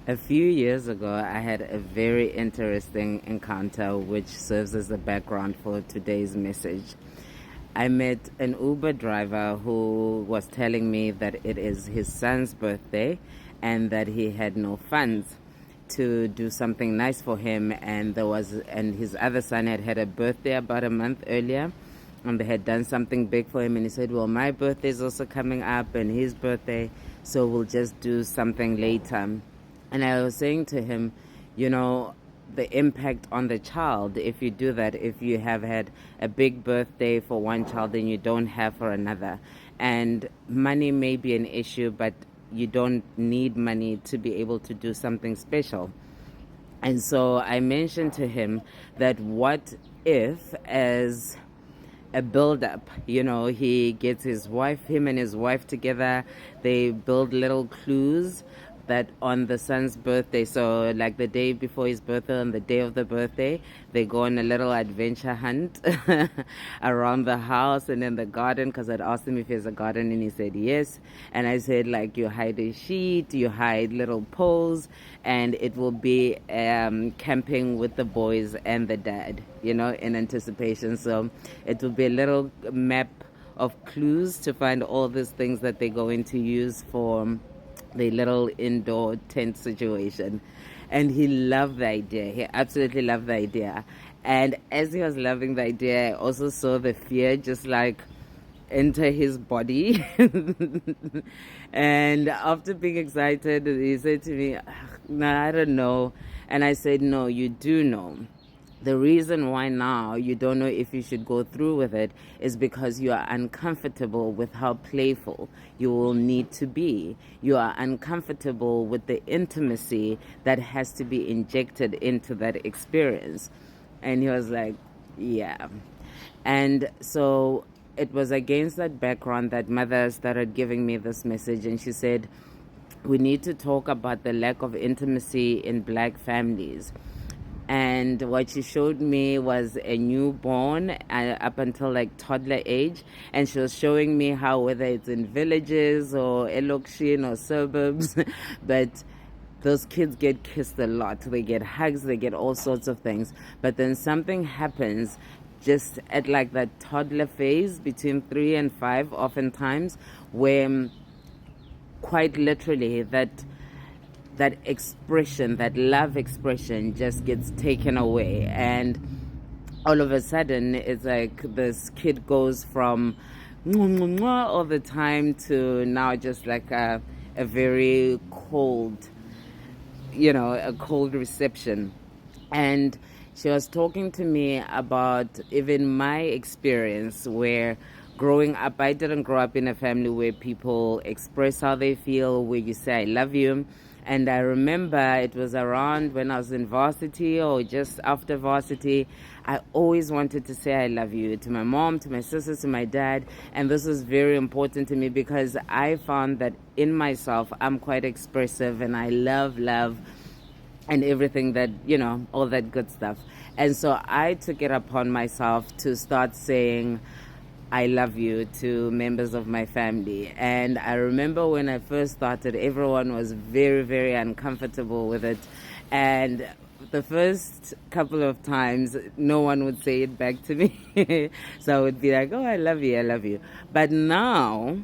A few years ago, I had a very interesting encounter which serves as the background for today's message. I met an Uber driver who was telling me that it is his son's birthday and that he had no funds to do something nice for him, and his other son had a birthday about a month earlier, and they had done something big for him, and he said, well, my birthday is also coming up and his birthday, so we'll just do something later. And I was saying to him, you know, the impact on the child if you do that, if you have had a big birthday for one child and you don't have for another. And money may be an issue, but you don't need money to be able to do something special. And so I mentioned to him that what if, as a build up, he gets him and his wife together, they build little clues that on the son's birthday, so like the day before his birthday, on the day of the birthday, they go on a little adventure hunt around the house and in the garden, because I'd asked him if he has a garden and he said yes. And I said, like, you hide a sheet, you hide little poles, and it will be camping with the boys and the dad, in anticipation. So it will be a little map of clues to find all these things that they're going to use for the little indoor tent situation. And he loved the idea. He absolutely loved the idea. And as he was loving the idea, I also saw the fear just like enter his body. And after being excited, he said to me, no, I don't know. And I said, no, you do know. The reason why now you don't know if you should go through with it is because you are uncomfortable with how playful you will need to be. You are uncomfortable with the intimacy that has to be injected into that experience. And he was like, yeah. And so it was against that background that mother started giving me this message, and she said, we need to talk about the lack of intimacy in Black families. And what she showed me was a newborn up until like toddler age, and she was showing me how, whether it's in villages or Elokshin or suburbs, but those kids get kissed a lot. They get hugs, they get all sorts of things. But then something happens just at like that toddler phase between 3 and 5 oftentimes, where quite literally that expression, that love expression, just gets taken away. And all of a sudden, it's like this kid goes from mwah, mwah, mwah all the time to now just like a very cold, a cold reception. And she was talking to me about even my experience where growing up, I didn't grow up in a family where people express how they feel, where you say, I love you. And I remember it was around when I was in varsity or just after varsity, I always wanted to say I love you to my mom, to my sisters, to my dad. And this was very important to me because I found that in myself, I'm quite expressive and I love and everything that, all that good stuff. And so I took it upon myself to start saying, I love you to members of my family. And I remember when I first started, everyone was very, very uncomfortable with it. And the first couple of times, no one would say it back to me. So I would be like, oh, I love you, I love you. But now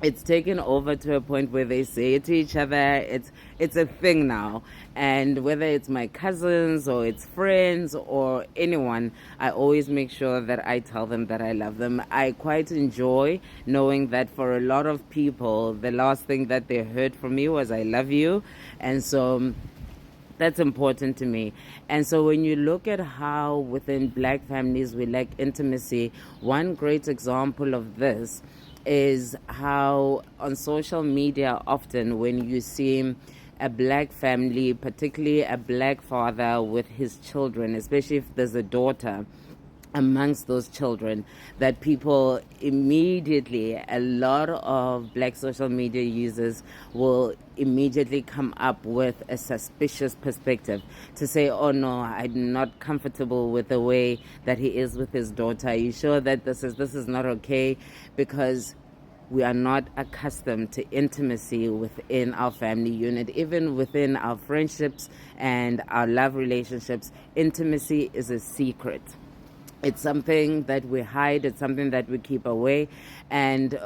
it's taken over to a point where they say it to each other. It's a thing now. And whether it's my cousins or it's friends or anyone, I always make sure that I tell them that I love them. I quite enjoy knowing that for a lot of people, the last thing that they heard from me was I love you. And so that's important to me. And so when you look at how within Black families we lack intimacy, one great example of this is how on social media often when you see a Black family, particularly a Black father with his children, especially if there's a daughter amongst those children, that people immediately, a lot of Black social media users will immediately come up with a suspicious perspective to say, oh no, I'm not comfortable with the way that he is with his daughter. Are you sure that this is not okay? Because we are not accustomed to intimacy within our family unit, even within our friendships and our love relationships. Intimacy is a secret. It's something that we hide, it's something that we keep away. And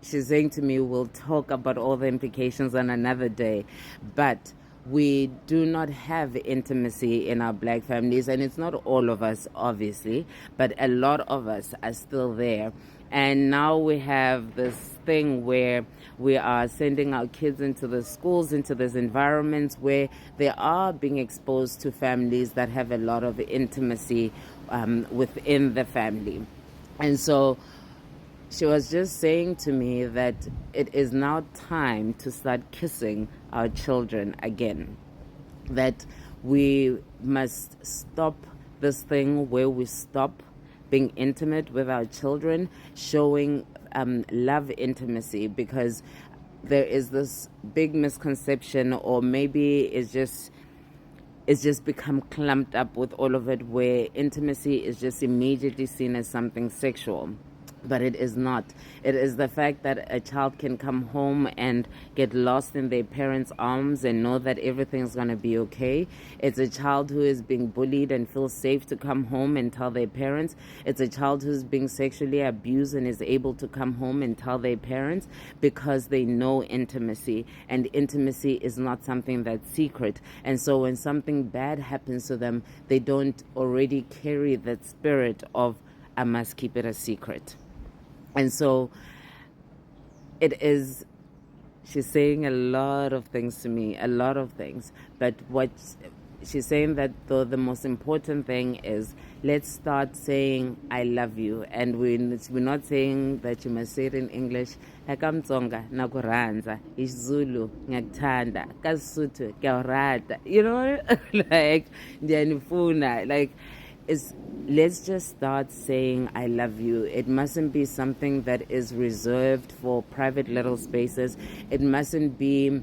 she's saying to me, we'll talk about all the implications on another day. But we do not have intimacy in our black families, and it's not all of us, obviously, but a lot of us are still there. And now we have this thing where we are sending our kids into the schools, into these environments where they are being exposed to families that have a lot of intimacy within the family. And so she was just saying to me that it is now time to start kissing our children again. That we must stop this thing where we stop being intimate with our children, showing love intimacy, because there is this big misconception, or maybe it's just become clumped up with all of it, where intimacy is just immediately seen as something sexual. But it is not. It is the fact that a child can come home and get lost in their parents' arms and know that everything's going to be okay. It's a child who is being bullied and feels safe to come home and tell their parents. It's a child who's being sexually abused and is able to come home and tell their parents, because they know intimacy. And intimacy is not something that's secret. And so when something bad happens to them, they don't already carry that spirit of, I must keep it a secret. And so it is, she's saying a lot of things to me, a lot of things. But what she's saying, that though the most important thing is, let's start saying I love you. And we're not saying that you must say it in English. Nakamtsonga nakurandza, isiZulu ngiyakuthanda, kaSotho ngiyarata. You know, like ndiyanifuna, like, is, let's just start saying I love you. It mustn't be something that is reserved for private little spaces. It mustn't be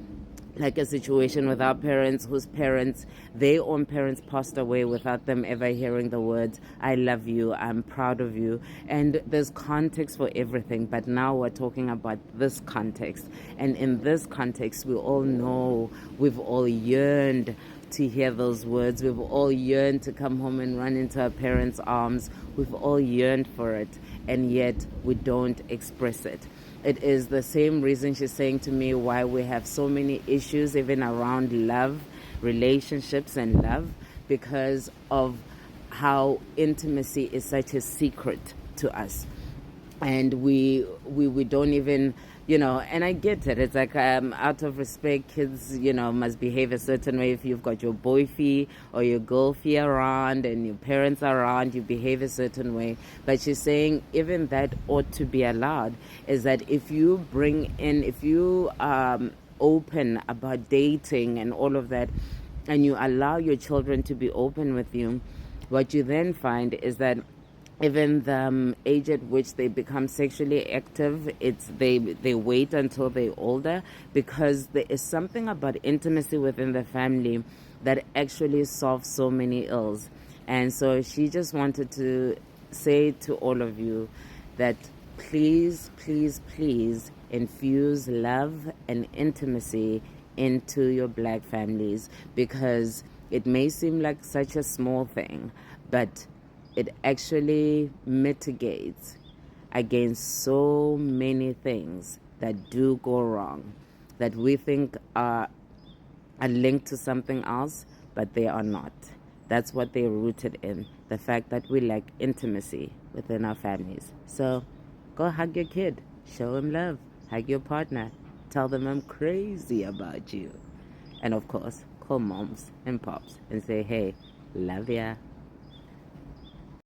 like a situation with our parents, whose parents, their own parents, passed away without them ever hearing the words I love you, I'm proud of you. And there's context for everything, but now we're talking about this context. And in this context, we all know, we've all yearned to hear those words. We've all yearned to come home and run into our parents' arms. We've all yearned for it, and yet we don't express it. It is the same reason she's saying to me why we have so many issues even around love, relationships and love, because of how intimacy is such a secret to us. And we don't even, you know, and I get it. It's like out of respect, kids, you know, must behave a certain way. If you've got your boyfie or your girlfie around and your parents are around, you behave a certain way. But she's saying even that ought to be allowed. Is that if you bring in, if you open about dating and all of that, and you allow your children to be open with you, what you then find is that even the age at which they become sexually active, it's they wait until they're older, because there is something about intimacy within the family that actually solves so many ills. And so she just wanted to say to all of you that please, please, please infuse love and intimacy into your black families, because it may seem like such a small thing, but it actually mitigates against so many things that do go wrong, that we think are linked to something else, but they are not. That's what they're rooted in, the fact that we lack intimacy within our families. So go hug your kid, show him love, hug your partner, tell them I'm crazy about you. And of course, call moms and pops and say, hey, love ya.